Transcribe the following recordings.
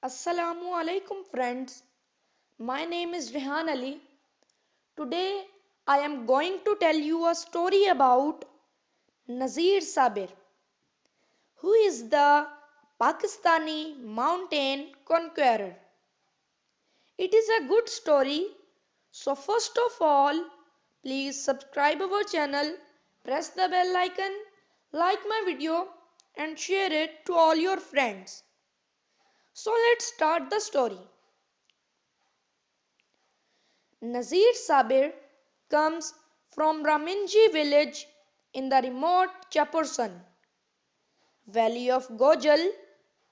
Assalamu alaikum friends. My name is Rehan Ali. Today I am going to tell you a story about Nazir Sabir, who is the Pakistani mountain conqueror. It is a good story. So first of all, please subscribe our channel, press the bell icon, like my video and share it to all your friends. So let's start the story. Nazir Sabir comes from Raminji village in the remote Chaporsan valley of Gojal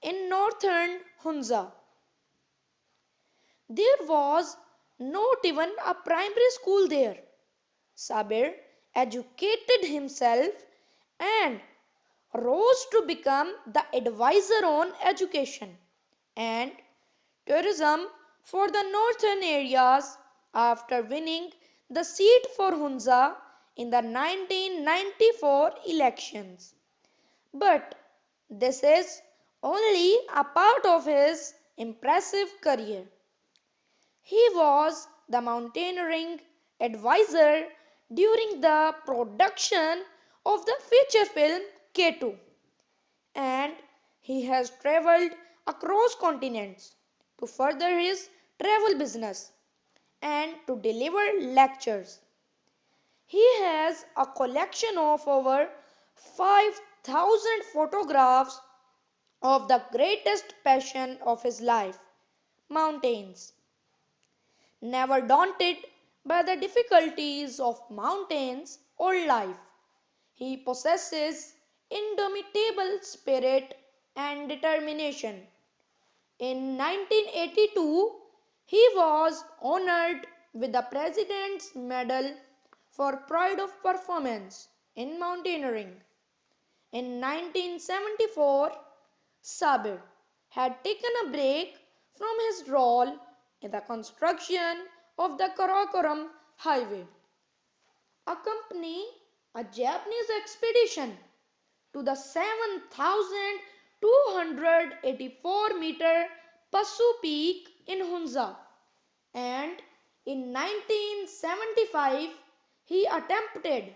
in northern Hunza. There was not even a primary school there. Sabir educated himself and rose to become the advisor on education and tourism for the northern areas after winning the seat for Hunza in the 1994 elections. But this is only a part of his impressive career. He was the mountaineering advisor during the production of the feature film K2, and he has traveled across continents to further his travel business and to deliver lectures. He has a collection of over 5,000 photographs of the greatest passion of his life, mountains. Never daunted by the difficulties of mountains or life, he possesses indomitable spirit and determination. In 1982, he was honored with the President's Medal for Pride of Performance in Mountaineering. In 1974, Sabir had taken a break from his role in the construction of the Karakoram Highway, accompanying a Japanese expedition to the 7,284-meter Pasu Peak in Hunza, and in 1975 he attempted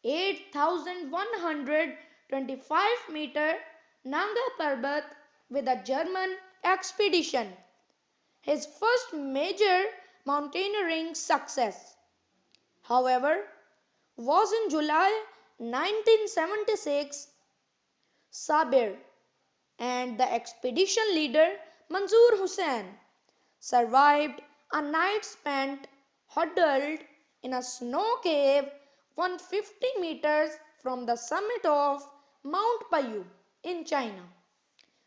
8,125-meter Nanga Parbat with a German expedition, his first major mountaineering success. However, was in July 1976. Sabir and the expedition leader Manzoor Hussain survived a night spent huddled in a snow cave 150 meters from the summit of Mount Payu in China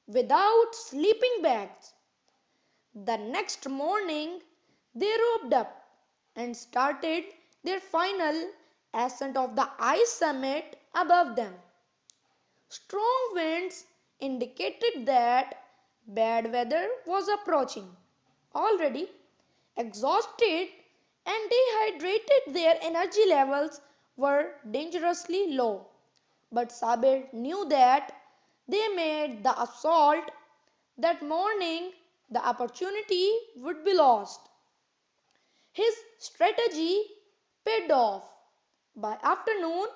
without sleeping bags. The next morning they roped up and started their final ascent of the ice summit above them. Strong winds indicated that bad weather was approaching. Already exhausted and dehydrated, their energy levels were dangerously low. But Sabir knew that they made the assault that morning, the opportunity would be lost. His strategy paid off. By afternoon,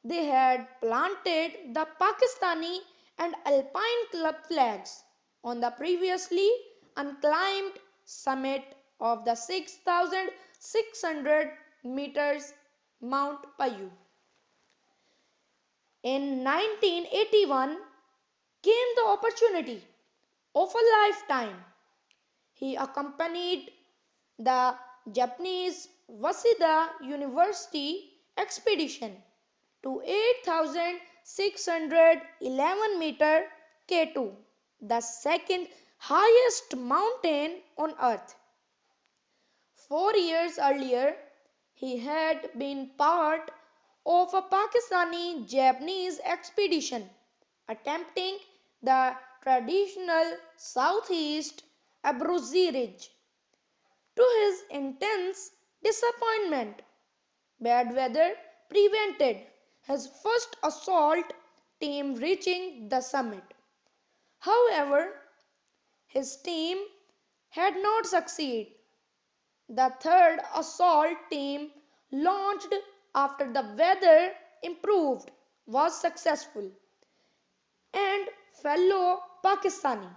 they had planted the Pakistani and Alpine Club flags on the previously unclimbed summit of the 6,600 meters Mount Payu. In 1981 came the opportunity of a lifetime. He accompanied the Japanese Waseda University expedition to 8,611 K2, the second highest mountain on earth. 4 years earlier, he had been part of a Pakistani Japanese expedition attempting the traditional southeast Abruzzi Ridge. To his intense disappointment, bad weather prevented his first assault team reaching the summit. However, his team had not succeeded. The third assault team, launched after the weather improved, was successful, and fellow Pakistani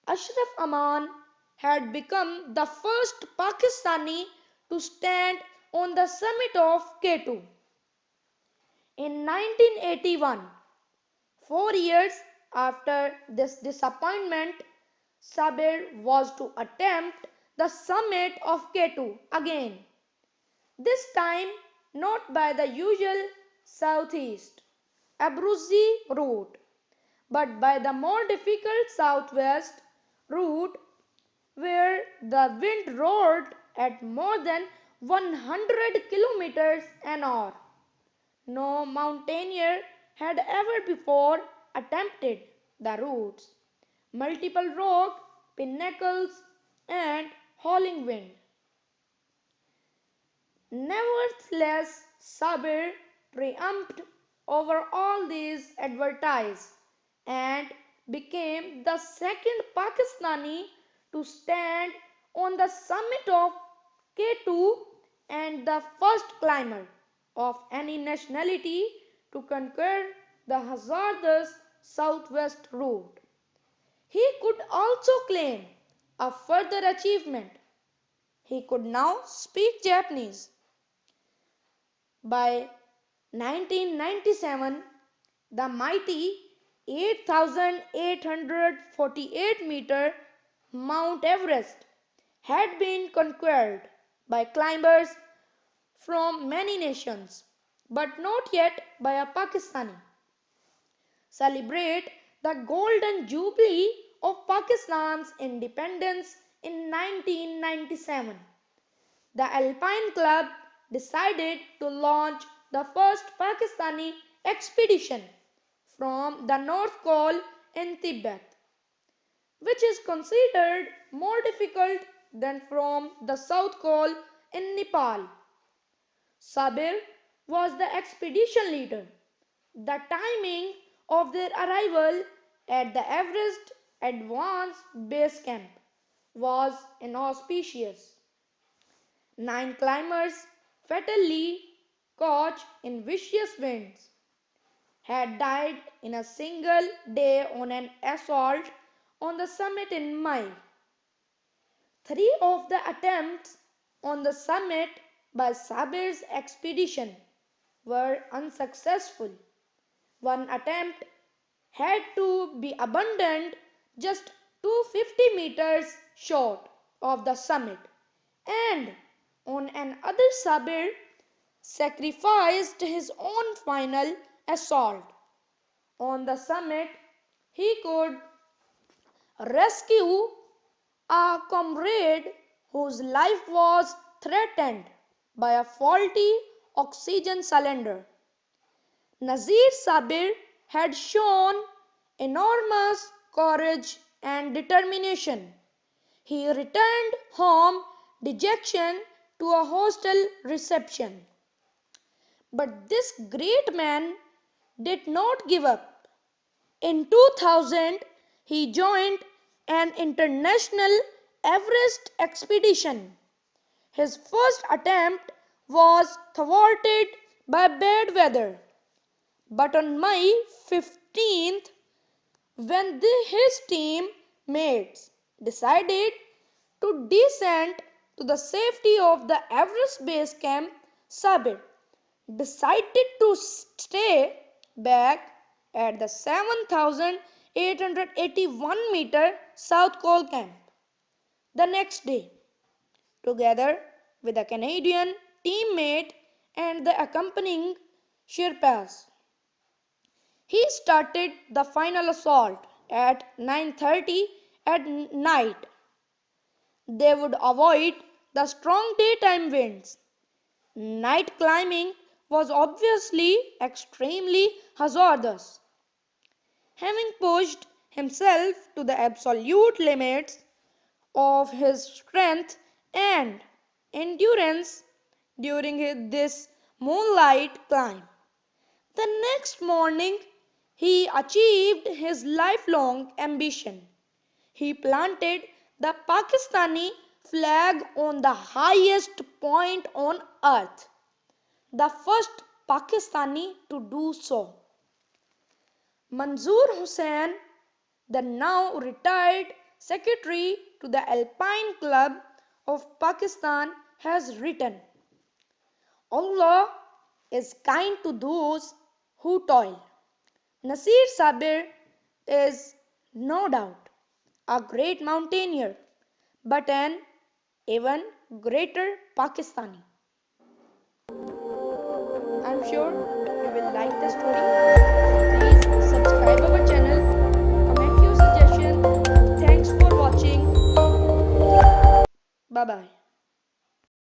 Ashraf Aman had become the first Pakistani to stand on the summit of K2. In 1981, 4 years after this disappointment, Sabir was to attempt the summit of K2 again, this time not by the usual southeast Abruzzi route, but by the more difficult southwest route where the wind roared at more than 100 kilometers an hour. No mountaineer had ever before attempted the routes. Multiple rock, pinnacles, and howling wind. Nevertheless, Sabir triumphed over all these advertises and became the second Pakistani to stand on the summit of K2 and the first climber of any nationality to conquer the hazardous southwest route. He could also claim a further achievement. He could now speak Japanese. By 1997, the mighty 8,848-meter Mount Everest had been conquered by climbers from many nations, but not yet by a Pakistani. Celebrate the golden jubilee of Pakistan's independence in 1997. The Alpine Club decided to launch the first Pakistani expedition from the North Pole in Tibet, which is considered more difficult than from the South Pole in Nepal. Sabir was the expedition leader. The timing of their arrival at the Everest Advance Base Camp was inauspicious. 9 climbers, fatally caught in vicious winds, had died in a single day on an assault on the summit in May. 3 of the attempts on the summit by Sabir's expedition were unsuccessful. One attempt had to be abandoned just 250 meters short of the summit, and on another Sabir sacrificed his own final assault. On the summit, he could rescue a comrade whose life was threatened by a faulty oxygen cylinder. Nazir Sabir had shown enormous courage and determination. He returned home dejection to a hostile reception. But this great man did not give up. In 2000, he joined an international Everest expedition. His first attempt was thwarted by bad weather. But on May 15th, when his team mates decided to descend to the safety of the Everest Base Camp, Sabir decided to stay back at the 7,881-meter South Pole Camp the next day, together with a Canadian teammate and the accompanying Sherpas. He started the final assault at 9:30 at night. They would avoid the strong daytime winds. Night climbing was obviously extremely hazardous. Having pushed himself to the absolute limits of his strength and endurance during this moonlight climb, the next morning he achieved his lifelong ambition. He planted the Pakistani flag on the highest point on earth, the first Pakistani to do so. Manzoor Hussain, the now retired secretary to the Alpine Club of Pakistan, has written, Allah is kind to those who toil. Nazir Sabir is no doubt a great mountaineer, but an even greater Pakistani. I'm sure you will like the story. So please subscribe our channel, comment your suggestion. Thanks for watching. Bye bye.